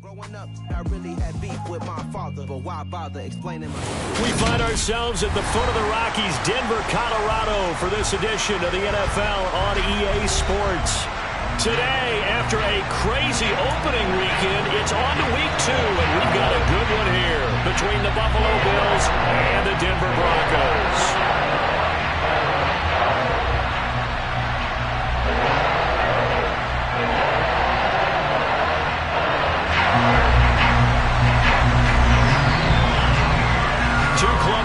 Growing up, I really had beef with my father, but why bother explaining my... We find ourselves at the foot of the Rockies, Denver, Colorado, for this edition of the NFL on EA Sports. Today, after a crazy opening weekend, it's on to week 2, and we've got a good one here between the Buffalo Bills and the Denver Broncos.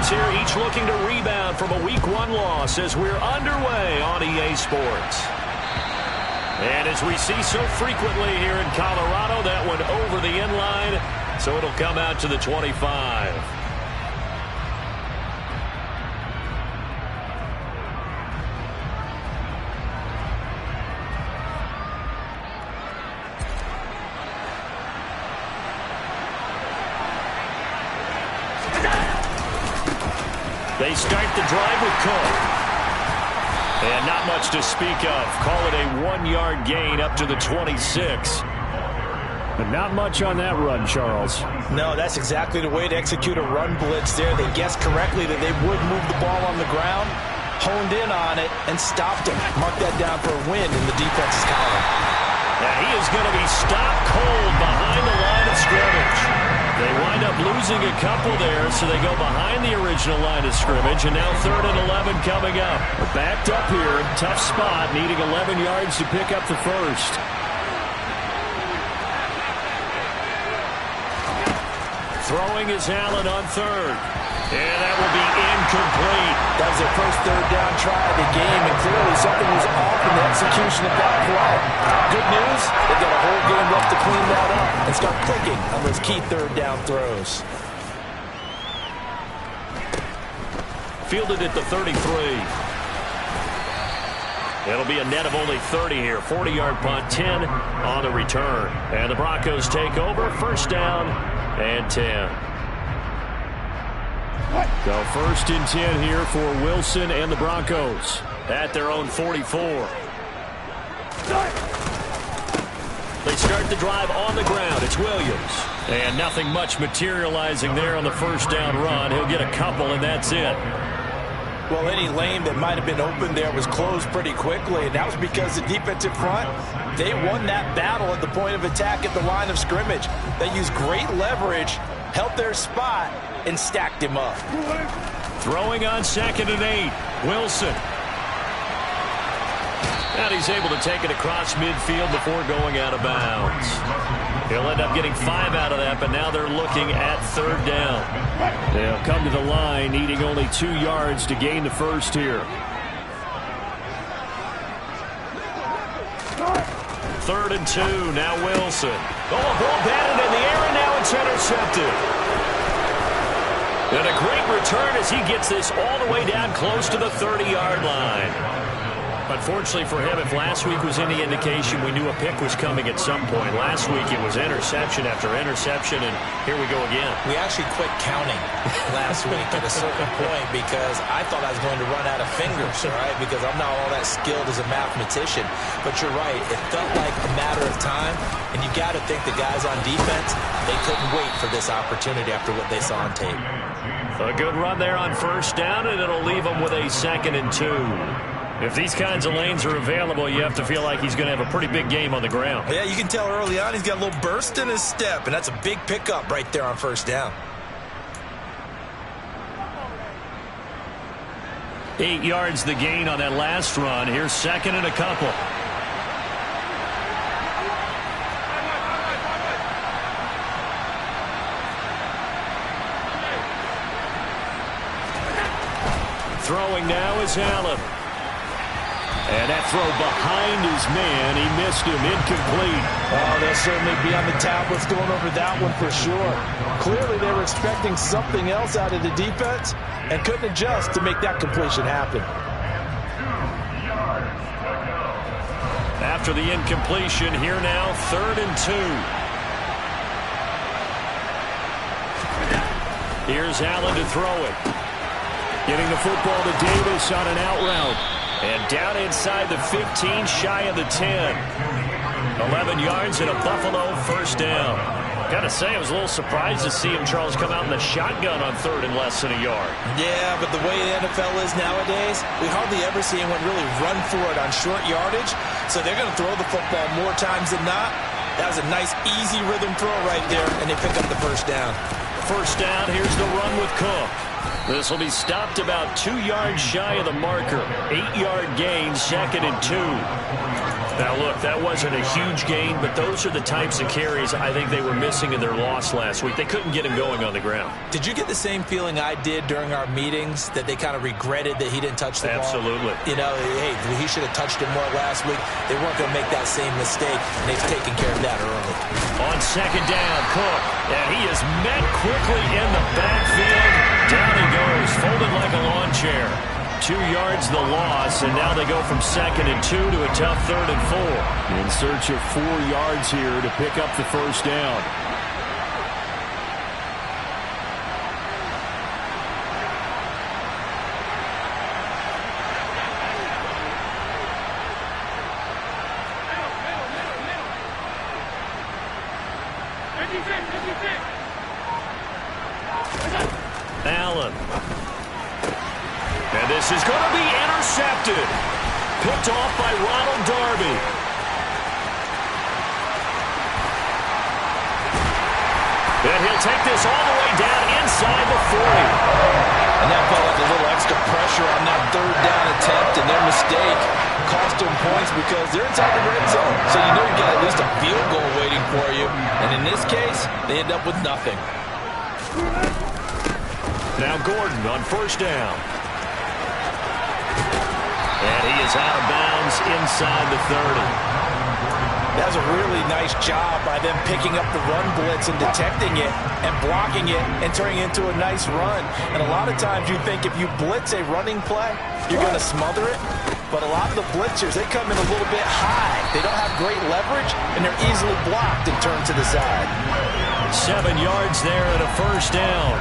Here, each looking to rebound from a Week 1 loss as we're underway on EA Sports. And as we see so frequently here in Colorado, that one over the end line, so it'll come out to the 25. They start the drive with Cook. And not much to speak of. Call it a 1-yard gain up to the 26. But not much on that run, Charles. No, that's exactly the way to execute a run blitz there. They guessed correctly that they would move the ball on the ground, honed in on it, and stopped him. Mark that down for a win in the defense's column. Now he is going to be stopped cold behind the line of scrimmage. They wind up losing a couple there, so they go behind the original line of scrimmage, and now 3rd and 11 coming up. We're backed up here. Tough spot, needing 11 yards to pick up the first. Throwing is Allen on 3rd. And that will be incomplete. That was their first 3rd down try of the game, and clearly something was off in the execution of that play. Good news, they've got a whole game left to clean that up and start clicking on those key 3rd down throws. Fielded at the 33. It'll be a net of only 30 here. 40-yard punt, 10 on the return. And the Broncos take over. 1st down and 10. So 1st and 10 here for Wilson and the Broncos. At their own 44. They start the drive on the ground. It's Williams. And nothing much materializing there on the 1st down run. He'll get a couple, and that's it. Well, any lane that might have been open there was closed pretty quickly, and that was because the defensive front, they won that battle at the point of attack at the line of scrimmage. They used great leverage, held their spot, and stacked him up. Throwing on 2nd and 8. Wilson. And he's able to take it across midfield before going out of bounds. He'll end up getting 5 out of that, but now they're looking at 3rd down. They'll come to the line, needing only 2 yards to gain the first here. 3rd and 2. Now Wilson. Oh, a ball batted in the air, and now it's intercepted. And a great return as he gets this all the way down close to the 30-yard line. Unfortunately for him, if last week was any indication, we knew a pick was coming at some point. Last week it was interception after interception, and here we go again. We actually quit counting last week at a certain point because I thought I was going to run out of fingers, right? Because I'm not all that skilled as a mathematician. But you're right, it felt like a matter of time, and you got to think the guys on defense, they couldn't wait for this opportunity after what they saw on tape. A good run there on 1st down, and it'll leave them with a 2nd and 2. If these kinds of lanes are available, you have to feel like he's going to have a pretty big game on the ground. Yeah, you can tell early on he's got a little burst in his step, and that's a big pickup right there on 1st down. 8 yards the gain on that last run. Here's 2nd and a couple. Throwing now is Allen. And that throw behind his man. He missed him. Incomplete. Oh, they'll certainly be on the tablets going over that one for sure. Clearly they were expecting something else out of the defense and couldn't adjust to make that completion happen. After the incompletion, here now, 3rd and 2. Here's Allen to throw it. Getting the football to Davis on an out route. And down inside the 15, shy of the 10. 11 7 yards and a Buffalo first down. Gotta say, I was a little surprised to see him, Charles, come out in the shotgun on 3rd and less than a yard. Yeah, but the way the NFL is nowadays, we hardly ever see anyone really run for it on short yardage. So they're going to throw the football more times than not. That was a nice, easy rhythm throw right there, and they pick up the first down. First down, here's the run with Cook. This will be stopped about 2 yards shy of the marker. 8-yard gain, 2nd and 2. Now, look, that wasn't a huge gain, but those are the types of carries I think they were missing in their loss last week. They couldn't get him going on the ground. Did you get the same feeling I did during our meetings, that they kind of regretted that he didn't touch the ball? Absolutely. You know, hey, he should have touched it more last week. They weren't going to make that same mistake, and they've taken care of that early. On 2nd down, Cook, and he is met quickly in the backfield. Down he goes, folded like a lawn chair. 2 yards the loss, and now they go from 2nd and 2 to a tough 3rd and 4. In search of 4 yards here to pick up the first down. Allen. And this is going to be intercepted. Picked off by Ronald Darby. And he'll take this all the way down inside the 40. And that felt like a little extra pressure on that 3rd down attempt, and their mistake cost them points because they're inside the red zone. So you know you got at least a field goal waiting for you. And in this case, they end up with nothing. Now Gordon on 1st down. And he is out of bounds inside the 30. That was a really nice job by them picking up the run blitz and detecting it and blocking it and turning it into a nice run. And a lot of times you think if you blitz a running play, you're going to smother it. But a lot of the blitzers, they come in a little bit high. They don't have great leverage, and they're easily blocked and turned to the side. 7 yards there and a first down.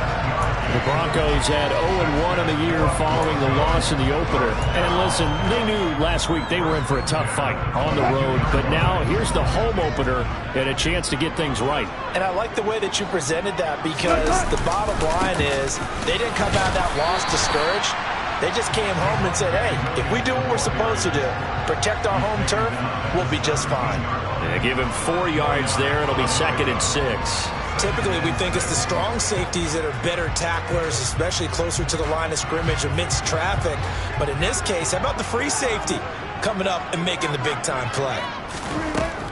The Broncos had 0-1 in the year following the loss in the opener. And listen, they knew last week they were in for a tough fight on the road. But now here's the home opener and a chance to get things right. And I like the way that you presented that, because the bottom line is they didn't come out of that loss discouraged. They just came home and said, hey, if we do what we're supposed to do, protect our home turf, we'll be just fine. Yeah, give him 4 yards there. It'll be 2nd and 6. Typically, we think it's the strong safeties that are better tacklers, especially closer to the line of scrimmage amidst traffic. But in this case, how about the free safety coming up and making the big-time play?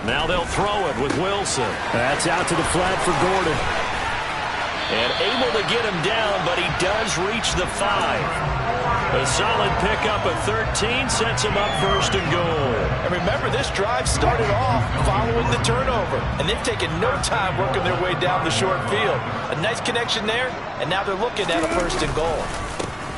Now they'll throw it with Wilson. That's out to the flat for Gordon. And able to get him down, but he does reach the 5. A solid pickup of 13 sets him up 1st and goal. And remember, this drive started off following the turnover, and they've taken no time working their way down the short field. A nice connection there, and now they're looking at a 1st and goal.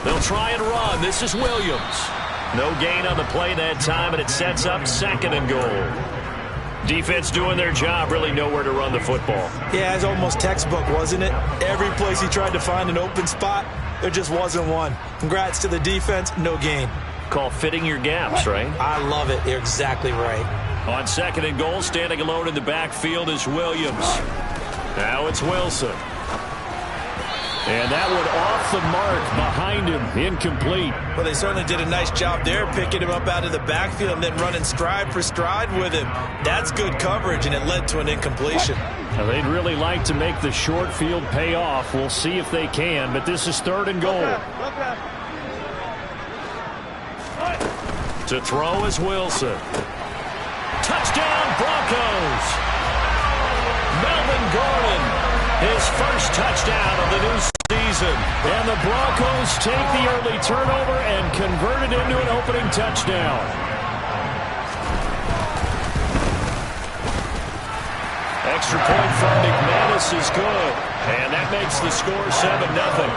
They'll try and run. This is Williams. No gain on the play that time, and it sets up 2nd and goal. Defense doing their job, really nowhere to run the football. Yeah, it's almost textbook, wasn't it? Every place he tried to find an open spot, there just wasn't one. Congrats to the defense, no gain. Call fitting your gaps, right? I love it. You're exactly right. On 2nd and goal, standing alone in the backfield is Williams. Now it's Wilson. And that one off the mark behind him, incomplete. Well, they certainly did a nice job there, picking him up out of the backfield and then running stride for stride with him. That's good coverage, and it led to an incompletion. Now, they'd really like to make the short field pay off. We'll see if they can, but this is 3rd and goal. To throw is Wilson. Touchdown, Broncos! Melvin Gordon, his first touchdown of the new season. And the Broncos take the early turnover and convert it into an opening touchdown. Extra point from McManus is good. And that makes the score 7-0.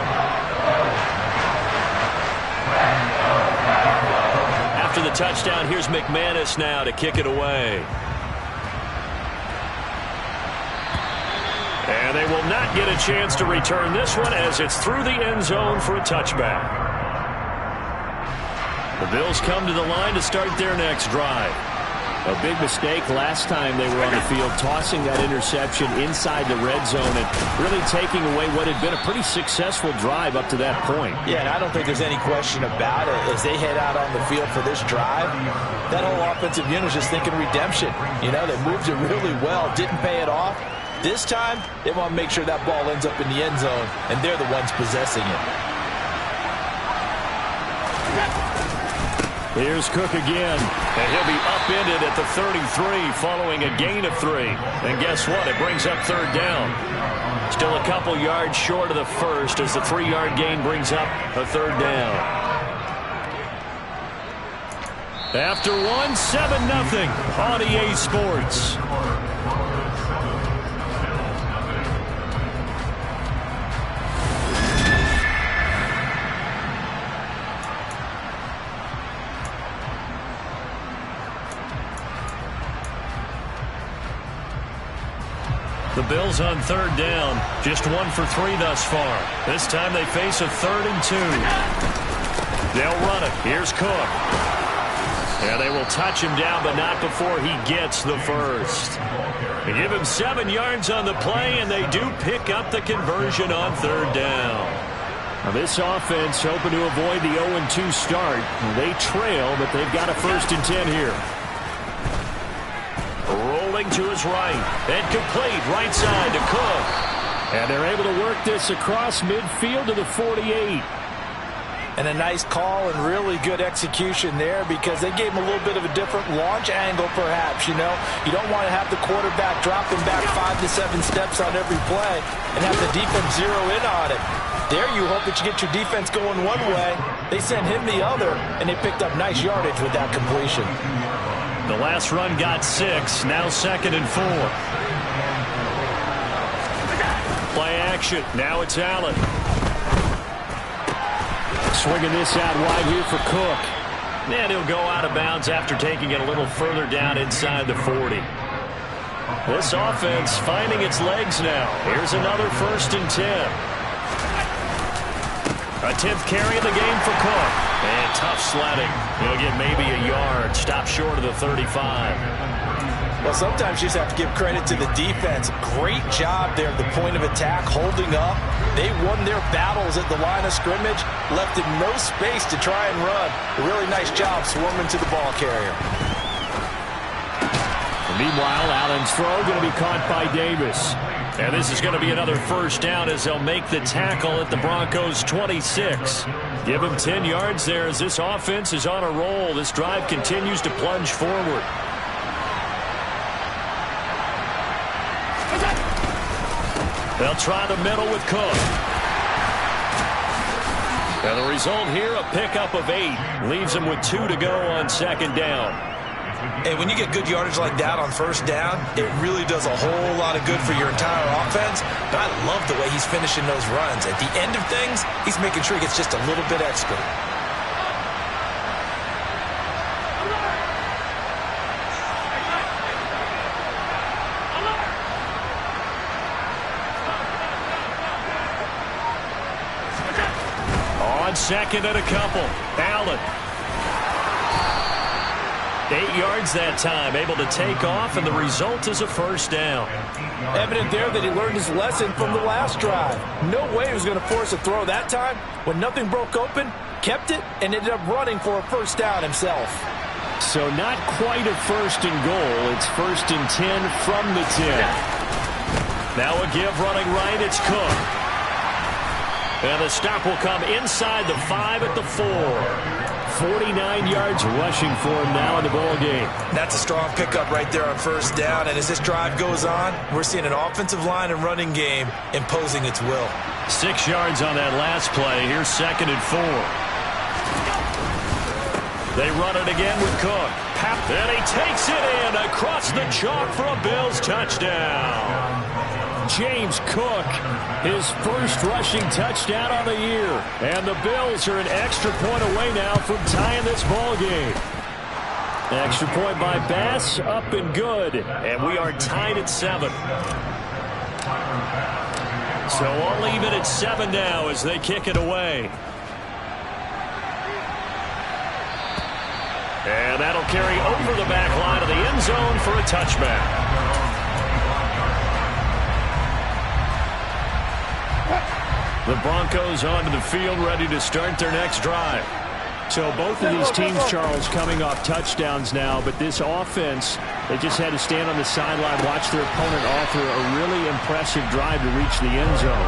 After the touchdown, here's McManus now to kick it away. And they will not get a chance to return this one as it's through the end zone for a touchback. The Bills come to the line to start their next drive. A big mistake last time they were on the field, tossing that interception inside the red zone and really taking away what had been a pretty successful drive up to that point. Yeah, and I don't think there's any question about it. As they head out on the field for this drive, that whole offensive unit was just thinking redemption. You know, they moved it really well, didn't pay it off. This time, they want to make sure that ball ends up in the end zone, and they're the ones possessing it. Here's Cook again, and he'll be upended at the 33 following a gain of 3. And guess what? It brings up third down. Still a couple yards short of the first as the 3-yard gain brings up a third down. After 1, 7-0 on EA Sports. The Bills on third down, just 1 for 3 thus far. This time they face a 3rd and 2. They'll run it. Here's Cook. Yeah, they will touch him down, but not before he gets the first. They give him 7 yards on the play, and they do pick up the conversion on third down. Now this offense hoping to avoid the 0-2 start. They trail, but they've got a 1st and 10 here. Rolling to his right. And complete right side to Cook. And they're able to work this across midfield to the 48. And a nice call and really good execution there because they gave him a little bit of a different launch angle perhaps, you know. You don't want to have the quarterback dropping back 5 to 7 steps on every play and have the defense zero in on it. There you hope that you get your defense going one way. They sent him the other, and they picked up nice yardage with that completion. The last run got 6, now 2nd and 4. Play action, now it's Allen. Swinging this out wide here for Cook. And he'll go out of bounds after taking it a little further down inside the 40. This offense finding its legs now. Here's another 1st and 10. A 10th carry of the game for Cook. And tough sledding. He'll get maybe a yard. Stop short of the 35. Well, sometimes you just have to give credit to the defense. Great job there at the point of attack, holding up. They won their battles at the line of scrimmage, left in no space to try and run. A really nice job swarming to the ball carrier. Meanwhile, Allen's throw going to be caught by Davis. And this is going to be another 1st down as they'll make the tackle at the Broncos' 26. Give him 10 yards there as this offense is on a roll. This drive continues to plunge forward. They'll try the middle with Cook. And the result here, a pickup of 8. Leaves them with 2 to go on 2nd down. And when you get good yardage like that on 1st down, it really does a whole lot of good for your entire offense. But I love the way he's finishing those runs. At the end of things, he's making sure he gets just a little bit extra. On 2nd and a couple, Allen. 8 yards that time, able to take off, and the result is a 1st down. Evident there that he learned his lesson from the last drive. No way he was going to force a throw that time. When nothing broke open, kept it, and ended up running for a 1st down himself. So not quite a 1st and goal. It's 1st and 10 from the 10. Now a give running right, it's Cook. And the stop will come inside the 5 at the 4. 49 yards rushing for him now in the ball game. That's a strong pickup right there on 1st down. And as this drive goes on, we're seeing an offensive line and running game imposing its will. 6 yards on that last play. Here's 2nd and 4. They run it again with Cook. And he takes it in across the chalk for a Bills touchdown. James Cook, his 1st rushing touchdown of the year. And the Bills are an extra point away now from tying this ball game. Extra point by Bass, up and good. And we are tied at 7. So I'll leave it at 7 now as they kick it away. And that'll carry over the back line of the end zone for a touchback. The Broncos onto the field, ready to start their next drive. So both of these teams, Charles, coming off touchdowns now, but this offense, they just had to stand on the sideline, watch their opponent offer a really impressive drive to reach the end zone.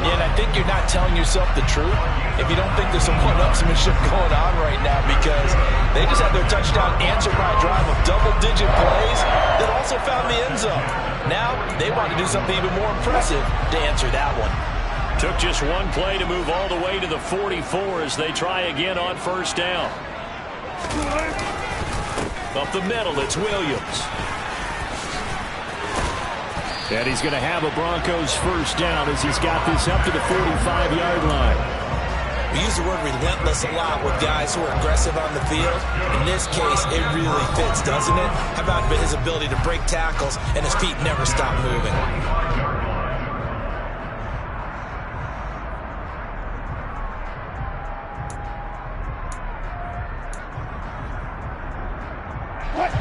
Yeah, and I think you're not telling yourself the truth if you don't think there's some one-upsmanship going on right now, because they just had their touchdown answered by a drive of double-digit plays that also found the end zone. Now they want to do something even more impressive to answer that one. Took just one play to move all the way to the 44 as they try again on first down. Up the middle, it's Williams. And he's going to have a Broncos first down as he's got this up to the 45-yard line. We use the word relentless a lot with guys who are aggressive on the field. In this case, it really fits, doesn't it? How about his ability to break tackles and his feet never stop moving?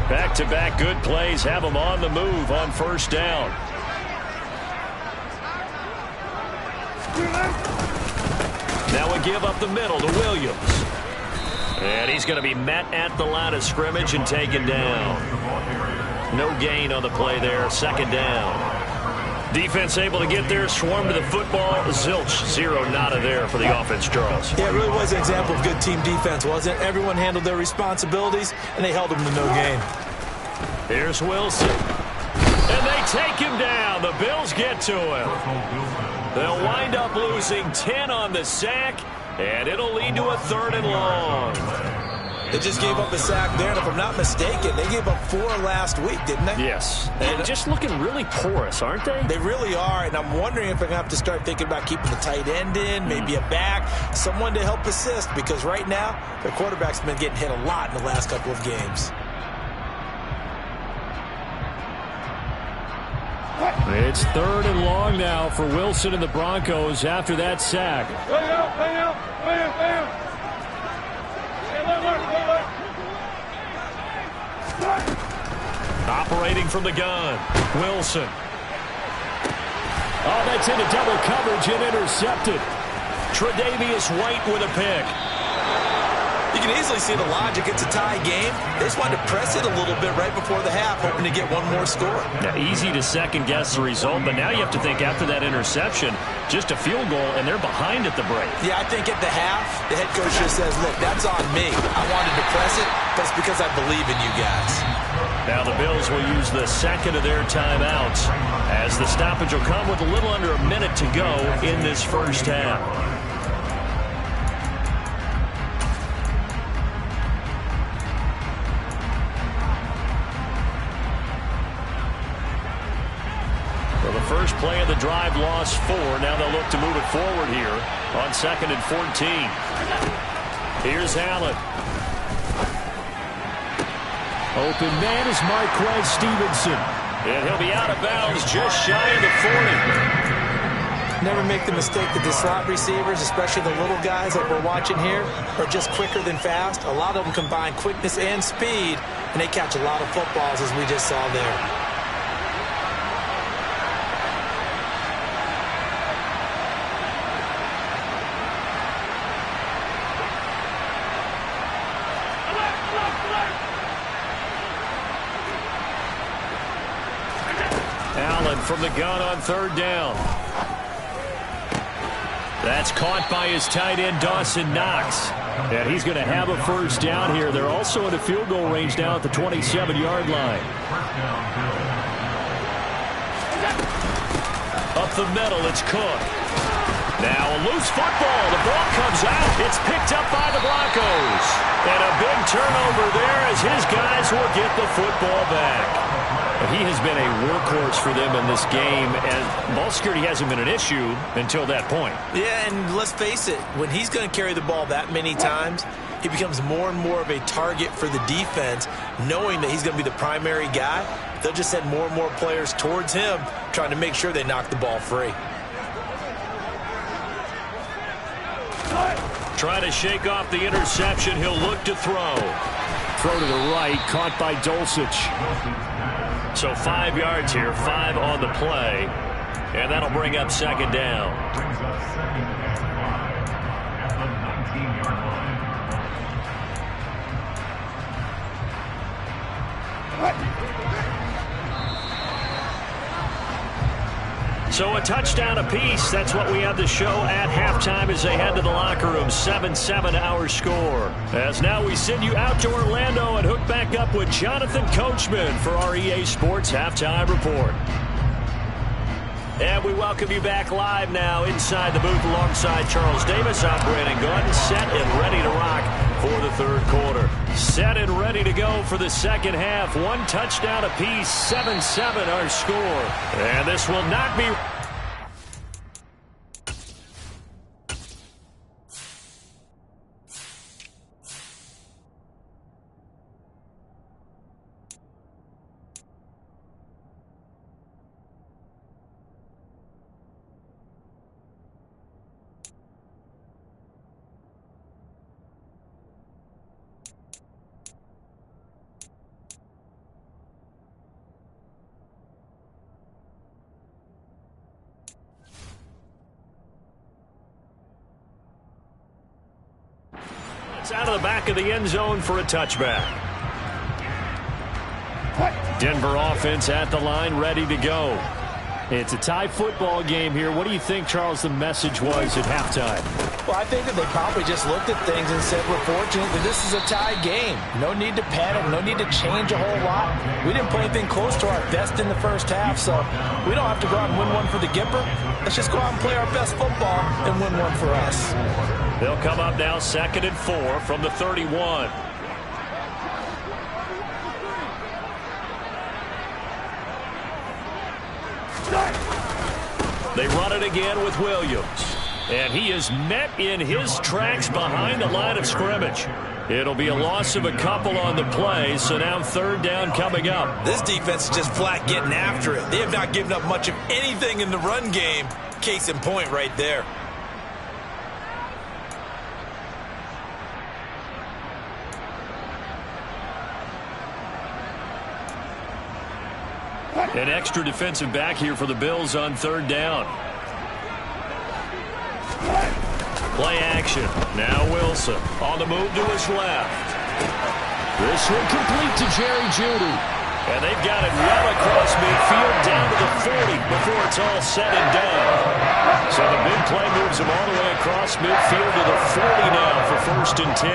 Back-to-back good plays have them on the move on first down. Now a give up the middle to Williams. And he's going to be met at the line of scrimmage and taken down. No gain on the play there, second down. Defense able to get there, swarm to the football. Zilch, zero nada there for the offense, Charles. Yeah, it really was an example of good team defense, wasn't it? Everyone handled their responsibilities, and they held them to no gain. Here's Wilson. And they take him down. The Bills get to him. They'll wind up losing 10 on the sack, and it'll lead to a 3rd and long. They just gave up a sack there, and if I'm not mistaken, they gave up 4 last week, didn't they? Yes. And just looking really porous, aren't they? They really are, and I'm wondering if they're going to have to start thinking about keeping the tight end in, maybe a back, someone to help assist, because right now, their quarterback's been getting hit a lot in the last couple of games. It's 3rd and long now for Wilson and the Broncos after that sack. Operating from the gun, Wilson. Oh, that's into double coverage and intercepted. Tre'Davious White with a pick. You can easily see the logic. It's a tie game. They just wanted to press it a little bit right before the half, hoping to get one more score. Now, easy to second-guess the result, but now you have to think after that interception, just a field goal, and they're behind at the break. Yeah, I think at the half, the head coach just says, look, that's on me. I wanted to press it, but it's because I believe in you guys. Now the Bills will use the second of their timeouts as the stoppage will come with a little under a minute to go in this first half. Well, the first play of the drive lost 4. Now they'll look to move it forward here on 2nd and 14. Here's Allen. Open man is Marquez Stevenson. And he'll be out of bounds just shy of the 40. Never make the mistake that the slot receivers, especially the little guys like we're watching here, are just quicker than fast. A lot of them combine quickness and speed, and they catch a lot of footballs, as we just saw there. From the gun on 3rd down. That's caught by his tight end, Dawson Knox. And he's going to have a first down here. They're also in a field goal range now at the 27-yard line. Up the middle, it's Cook. Now a loose football. The ball comes out. It's picked up by the Broncos. And a big turnover there as his guys will get the football back. He has been a workhorse for them in this game, and ball security hasn't been an issue until that point. Yeah, and let's face it, when he's going to carry the ball that many times, he becomes more and more of a target for the defense, knowing that he's going to be the primary guy. They'll just send more and more players towards him, trying to make sure they knock the ball free. Trying to shake off the interception. He'll look to throw. Throw to the right, caught by Dulcich. So 5 yards here, 5 on the play, and that'll bring up second down. Brings up second and 5 at the 19-yard line. So a touchdown apiece. That's what we have to show at halftime as they head to the locker room. 7-7 our score. As now we send you out to Orlando and hook back up with Jonathan Coachman for our EA Sports Halftime Report. And we welcome you back live now inside the booth alongside Charles Davis. I'm Brandon Gordon, set and ready to rock for the third quarter. Set and ready to go for the second half. 1 touchdown apiece, 7-7 our score. And this will not be... out of the back of the end zone for a touchback. Denver offense at the line, ready to go. It's a tie football game here. What do you think, Charles, the message was at halftime? Well, I think that they probably just looked at things and said, we're fortunate that this is a tie game. No need to panic, no need to change a whole lot. We didn't play anything close to our best in the first half, so we don't have to go out and win one for the Gipper. Let's just go out and play our best football and win one for us. They'll come up now 2nd and 4 from the 31. They run it again with Williams. And he is met in his tracks behind the line of scrimmage. It'll be a loss of a couple on the play, so now third down coming up. This defense is just flat getting after it. They have not given up much of anything in the run game. Case in point right there. An extra defensive back here for the Bills on third down. Play action. Now Wilson on the move to his left. This one complete to Jerry Jeudy. And they've got it well across midfield down to the 40 before it's all said and done. So the big play moves him all the way across midfield to the 40 now for 1st and 10.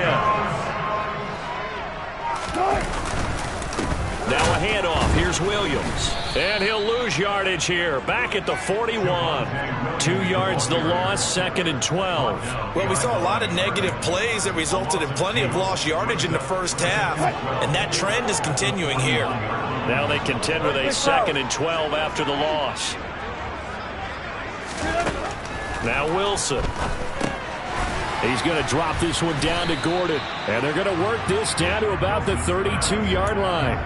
Now a handoff. Here's Williams. And he'll lose yardage here. Back at the 41. 2 yards the loss, 2nd and 12. Well, we saw a lot of negative plays that resulted in plenty of lost yardage in the first half. And that trend is continuing here. Now they contend with a 2nd and 12 after the loss. Now Wilson. He's going to drop this one down to Gordon. And they're going to work this down to about the 32-yard line.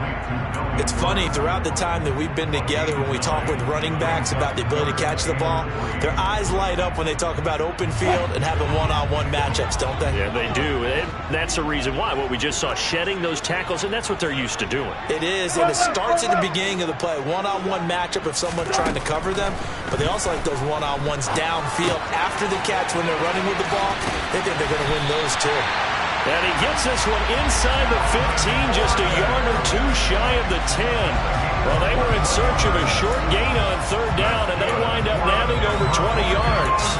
It's funny, throughout the time that we've been together, when we talk with running backs about the ability to catch the ball, their eyes light up when they talk about open field and having one-on-one matchups, don't they? Yeah, they do. And that's the reason why. What we just saw, shedding those tackles, and that's what they're used to doing. It is, and it starts at the beginning of the play. One-on-one matchup if someone's trying to cover them, but they also like those one-on-ones downfield after the catch when they're running with the ball. They think they're going to win those, too. And he gets this one inside the 15, just a yard or two shy of the 10. Well, they were in search of a short gain on third down, and they wind up nabbing over 20 yards.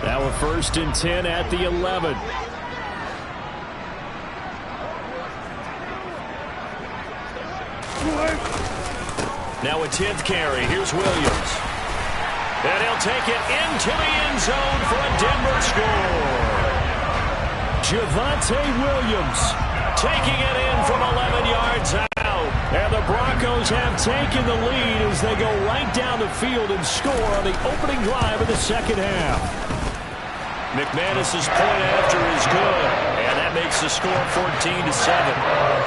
Now a 1st and 10 at the 11. Now a 10th carry. Here's Williams. And he'll take it into the end zone for a Denver score. Javonte Williams taking it in from 11 yards out. And the Broncos have taken the lead as they go right down the field and score on the opening drive of the second half. McManus's point after is good. And that makes the score 14-7.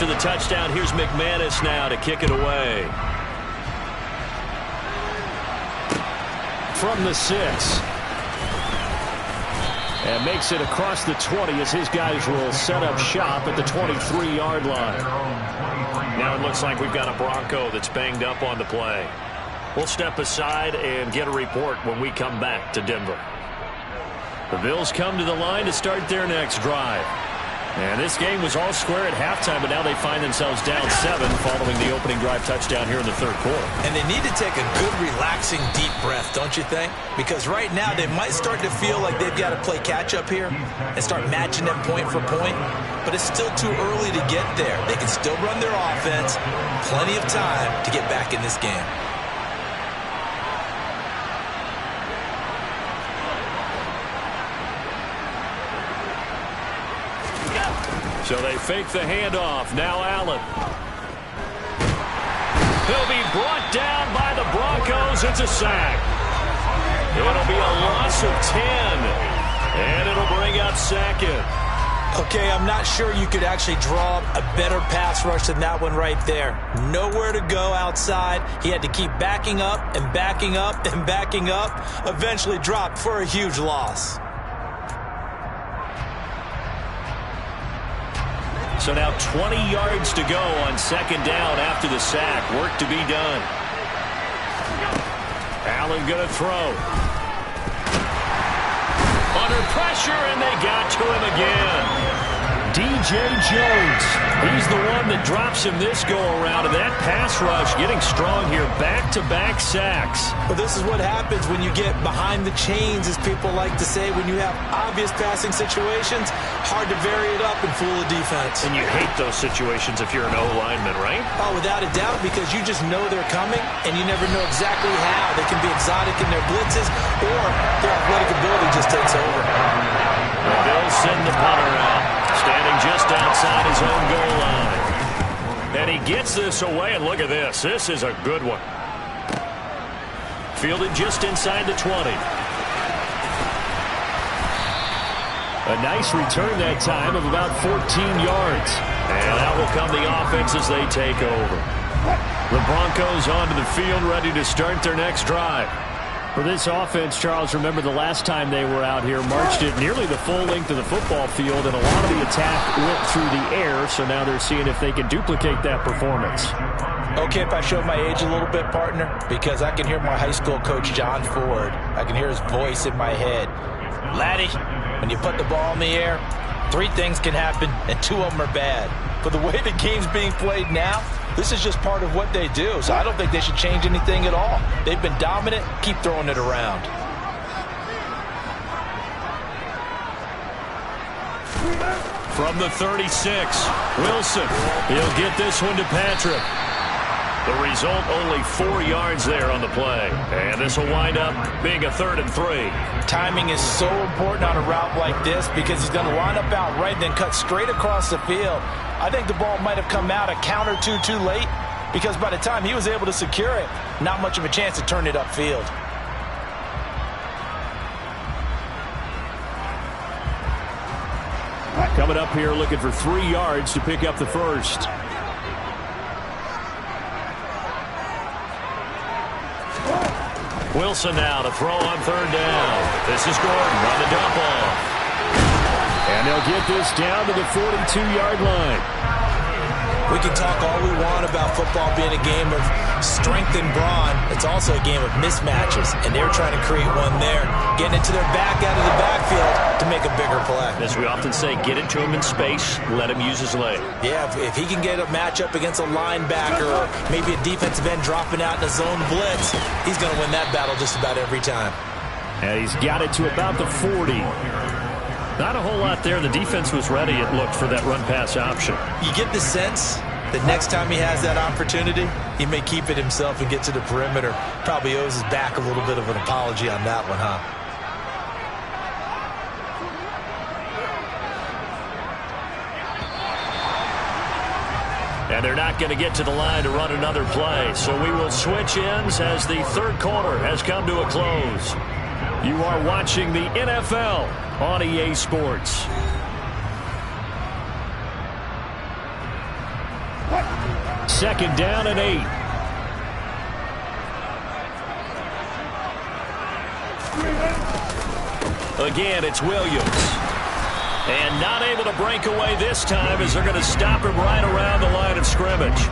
the touchdown. Here's McManus now to kick it away. From the 6. And makes it across the 20 as his guys will set up shop at the 23-yard line. Now it looks like we've got a Bronco that's banged up on the play. We'll step aside and get a report when we come back to Denver. The Bills come to the line to start their next drive. And this game was all square at halftime, but now they find themselves down 7 following the opening drive touchdown here in the third quarter. And they need to take a good, relaxing, deep breath, don't you think? Because right now they might start to feel like they've got to play catch-up here and start matching them point for point. But it's still too early to get there. They can still run their offense. Plenty of time to get back in this game. So they fake the handoff. Now Allen. He'll be brought down by the Broncos. It's a sack. It'll be a loss of 10. And it'll bring up second. Okay, I'm not sure you could actually draw a better pass rush than that one right there. Nowhere to go outside. He had to keep backing up and backing up and backing up. Eventually dropped for a huge loss. So now 20 yards to go on second down after the sack. Work to be done. Allen going to throw. Under pressure, and they got to him again. DJ Jones. He's the one that drops him this go-around. And that pass rush getting strong here. Back-to-back sacks. Well, this is what happens when you get behind the chains, as people like to say. When you have obvious passing situations, hard to vary it up and fool the defense. And you hate those situations if you're an O-lineman, right? Oh, without a doubt, because you just know they're coming, and you never know exactly how. They can be exotic in their blitzes, or their athletic ability just takes over. The Bills send the punter out, standing just outside his own goal line. And he gets this away, and look at this. This is a good one. Fielded just inside the 20. A nice return that time of about 14 yards. And out will come the offense as they take over. The Broncos onto the field, ready to start their next drive. For this offense, Charles, remember the last time they were out here, marched it nearly the full length of the football field, and a lot of the attack went through the air, so now they're seeing if they can duplicate that performance. Okay, if I show my age a little bit, partner, because I can hear my high school coach, John Ford. I can hear his voice in my head. Laddie, when you put the ball in the air, 3 things can happen, and 2 of them are bad. But the way the game's being played now, this is just part of what they do, so I don't think they should change anything at all. They've been dominant. Keep throwing it around. From the 36, Wilson. He'll get this one to Patrick. The result, only 4 yards there on the play. And this will wind up being a 3rd and 3. Timing is so important on a route like this because he's going to line up out right, then cut straight across the field. I think the ball might have come out a count or two too late because by the time he was able to secure it, not much of a chance to turn it upfield. Coming up here looking for 3 yards to pick up the first. Wilson now to throw on 3rd down. This is Gordon on the dump off. And they'll get this down to the 42-yard line. We can talk all we want about football being a game of strength and brawn. It's also a game of mismatches, and they're trying to create one there, getting it to their back out of the backfield to make a bigger play. As we often say, get it to him in space, let him use his leg. Yeah, if he can get a matchup against a linebacker or maybe a defensive end dropping out in a zone blitz, he's going to win that battle just about every time. And he's got it to about the 40. Not a whole lot there. The defense was ready, it looked, for that run-pass option. You get the sense that next time he has that opportunity, he may keep it himself and get to the perimeter. Probably owes his back a little bit of an apology on that one, huh? And they're not going to get to the line to run another play. So we will switch ends as the 3rd quarter has come to a close. You are watching the NFL on EA Sports. 2nd down and 8. Again, it's Williams. And not able to break away this time as they're going to stop him right around the line of scrimmage.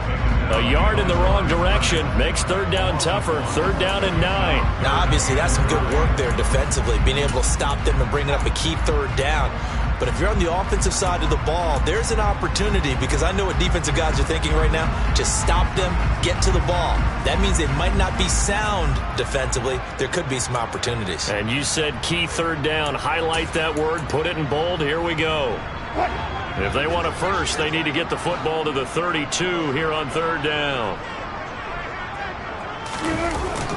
A yard in the wrong direction makes 3rd down tougher. 3rd down and 9. Now, obviously, that's some good work there defensively, being able to stop them and bringing up a key 3rd down. But if you're on the offensive side of the ball, there's an opportunity, because I know what defensive guys are thinking right now. Just stop them, get to the ball. That means they might not be sound defensively. There could be some opportunities. And you said key 3rd down. Highlight that word. Put it in bold. Here we go. If they want a first, they need to get the football to the 32 here on 3rd down.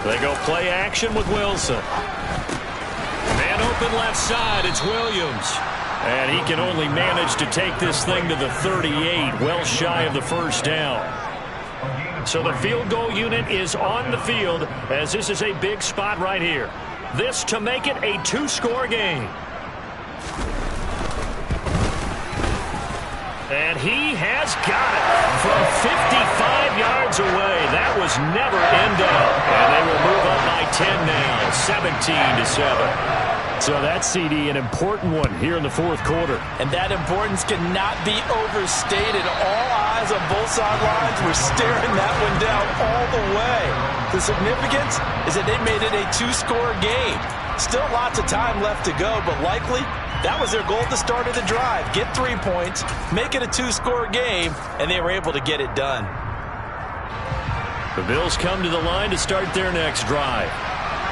They go play action with Wilson. Man open left side. It's Williams. And he can only manage to take this thing to the 38, well shy of the 1st down. So the field goal unit is on the field, as this is a big spot right here. This to make it a 2-score game. And he has got it from 55 yards away. That was never in doubt. And they will move up by 10 now, 17-7. So that, CD, an important one here in the 4th quarter. And that importance cannot be overstated. All eyes on both sidelines were staring that one down all the way. The significance is that they made it a 2-score game. Still lots of time left to go, but likely that was their goal at the start of the drive. Get 3 points, make it a 2-score game, and they were able to get it done. The Bills come to the line to start their next drive.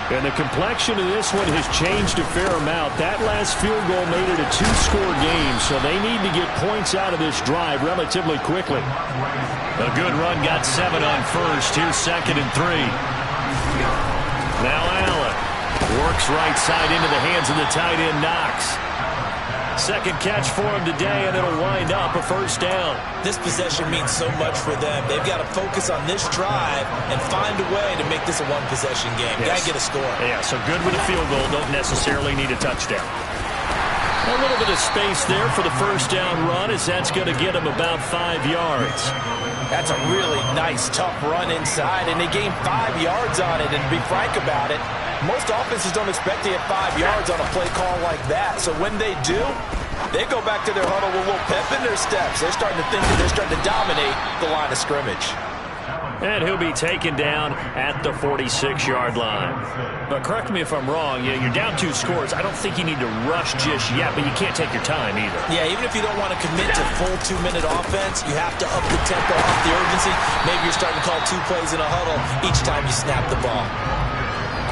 And the complexion of this one has changed a fair amount. That last field goal made it a 2-score game, so they need to get points out of this drive relatively quickly. A good run got 7 on first. Here's 2nd and 3. Now Allen works right side into the hands of the tight end Knox. Second catch for him today, and it'll wind up a 1st down. This possession means so much for them. They've got to focus on this drive and find a way to make this a 1-possession game. Yes. Got to get a score. Yeah, so good with a field goal. Don't necessarily need a touchdown. A little bit of space there for the 1st down run, as that's going to get him about 5 yards. That's a really nice, tough run inside, and they gained 5 yards on it. And to be frank about it, most offenses don't expect to get 5 yards on a play call like that. So when they do, they go back to their huddle with a little pep in their steps. They're starting to think that they're starting to dominate the line of scrimmage. And he'll be taken down at the 46-yard line. But correct me if I'm wrong, you're down 2 scores. I don't think you need to rush just yet, but you can't take your time either. Yeah, even if you don't want to commit to full 2-minute offense, you have to up the tempo, up the urgency. Maybe you're starting to call 2 plays in a huddle each time you snap the ball.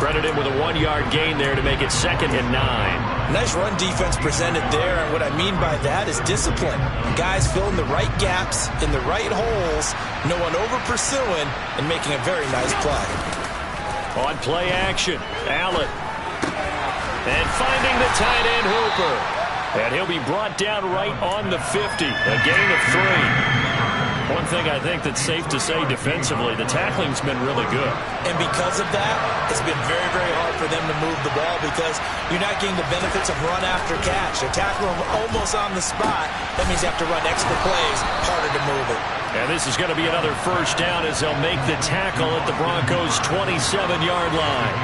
Credit him with a 1-yard gain there to make it 2nd and 9. Nice run defense presented there, and what I mean by that is discipline. Guys filling the right gaps in the right holes, no one over-pursuing, and making a very nice play. On play action, Allen. And finding the tight end Hooper. And he'll be brought down right on the 50, a gain of 3. One thing I think that's safe to say defensively, the tackling's been really good. And because of that, it's been very, very hard for them to move the ball because you're not getting the benefits of run after catch. They tackle them almost on the spot. That means you have to run extra plays, harder to move it. And this is going to be another 1st down as they'll make the tackle at the Broncos' 27-yard line.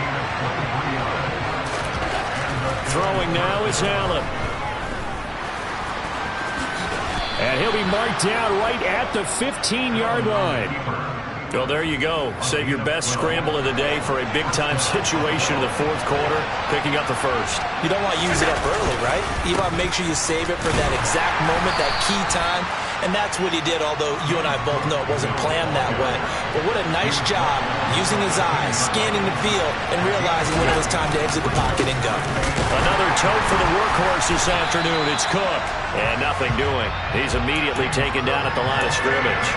Throwing now is Allen. And he'll be marked down right at the 15-yard line. Well, there you go. Save your best scramble of the day for a big-time situation in the 4th quarter, picking up the 1st. You don't want to use it up early, right? You want to make sure you save it for that exact moment, that key time. And that's what he did, although you and I both know it wasn't planned that way. But what a nice job using his eyes, scanning the field, and realizing when it was time to exit the pocket and go. Another tote for the workhorse this afternoon. It's Cook. And nothing doing. He's immediately taken down at the line of scrimmage.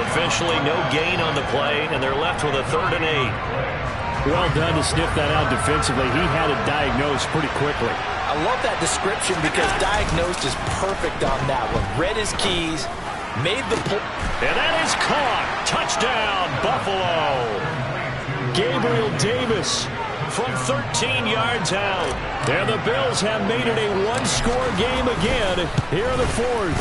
Officially no gain on the play, and they're left with a 3rd and 8. Well done to sniff that out defensively. He had it diagnosed pretty quickly. I love that description because diagnosed is perfect on that one. Read his keys, made the pull. And that is caught. Touchdown, Buffalo. Gabriel Davis from 13 yards out. And the Bills have made it a 1-score game again here in the 4th.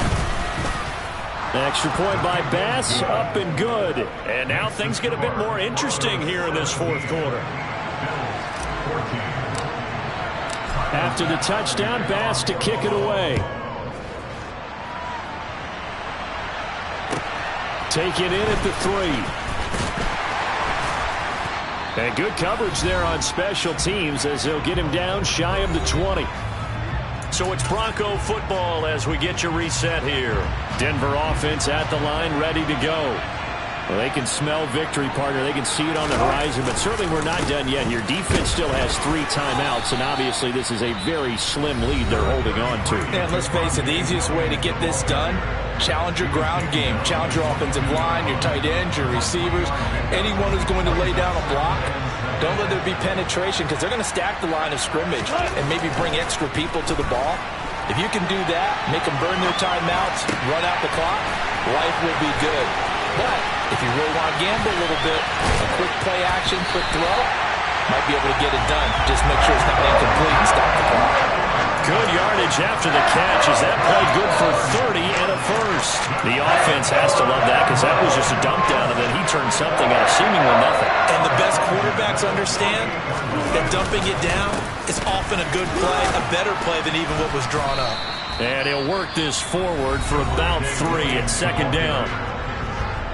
Extra point by Bass, up and good. And now things get a bit more interesting here in this fourth quarter. After the touchdown, Bass to kick it away. Take it in at the 3. And good coverage there on special teams as they'll get him down shy of the 20. So it's Bronco football as we get you reset here. Denver offense at the line, ready to go. Well, they can smell victory, partner. They can see it on the horizon, but certainly we're not done yet here. Defense still has 3 timeouts, and obviously this is a very slim lead they're holding on to. And let's face it, the easiest way to get this done, challenge your ground game. Challenge your offensive line, your tight ends, your receivers, anyone who's going to lay down a block. Don't let there be penetration because they're going to stack the line of scrimmage and maybe bring extra people to the ball. If you can do that, make them burn their timeouts, run out the clock, life will be good. But if you really want to gamble a little bit, a quick play action, quick throw, might be able to get it done. Just make sure it's not incomplete and stop the clock. Good yardage after the catch as that played good for 30 and a first. The offense has to love that because that was just a dump down, and then he turned something out of seemingly nothing. And the best quarterbacks understand that dumping it down is often a good play, a better play than even what was drawn up. And he'll work this forward for about 3 at second down.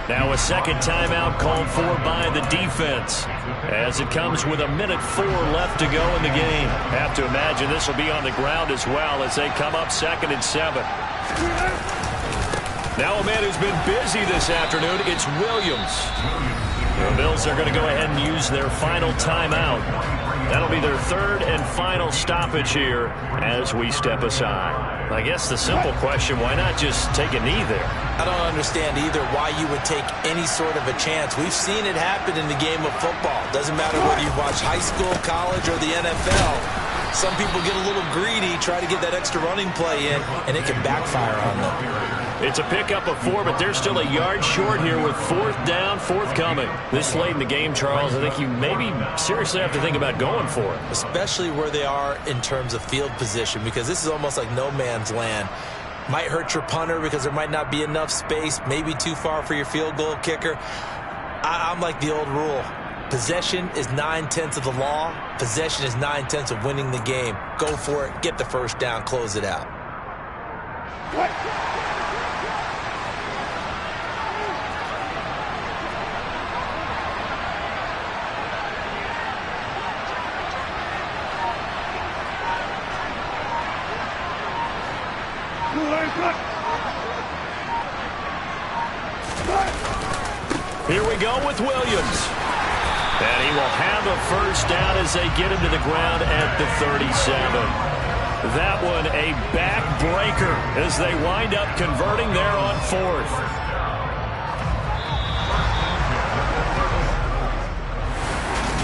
Now a second timeout called for by the defense as it comes with 1:04 left to go in the game. Have to imagine this will be on the ground as well as they come up 2nd and 7. Now a man who's been busy this afternoon, it's Williams. The Bills are going to go ahead and use their final timeout. That'll be their 3rd and final stoppage here as we step aside. I guess the simple question, why not just take a knee there? I don't understand either why you would take any sort of a chance. We've seen it happen in the game of football. Doesn't matter whether you watch high school, college, or the NFL. Some people get a little greedy, try to get that extra running play in, and it can backfire on them. It's a pickup of 4, but they're still a yard short here with 4th down, forthcoming. This late in the game, Charles, I think you maybe seriously have to think about going for it. Especially where they are in terms of field position, because this is almost like no man's land. Might hurt your punter because there might not be enough space, maybe too far for your field goal kicker. I'm like the old rule. Possession is 9/10 of the law. Possession is 9/10 of winning the game. Go for it. Get the first down. Close it out. Here we go with Williams. And he will have a first down as they get him to the ground at the 37. That one a backbreaker as they wind up converting there on 4th.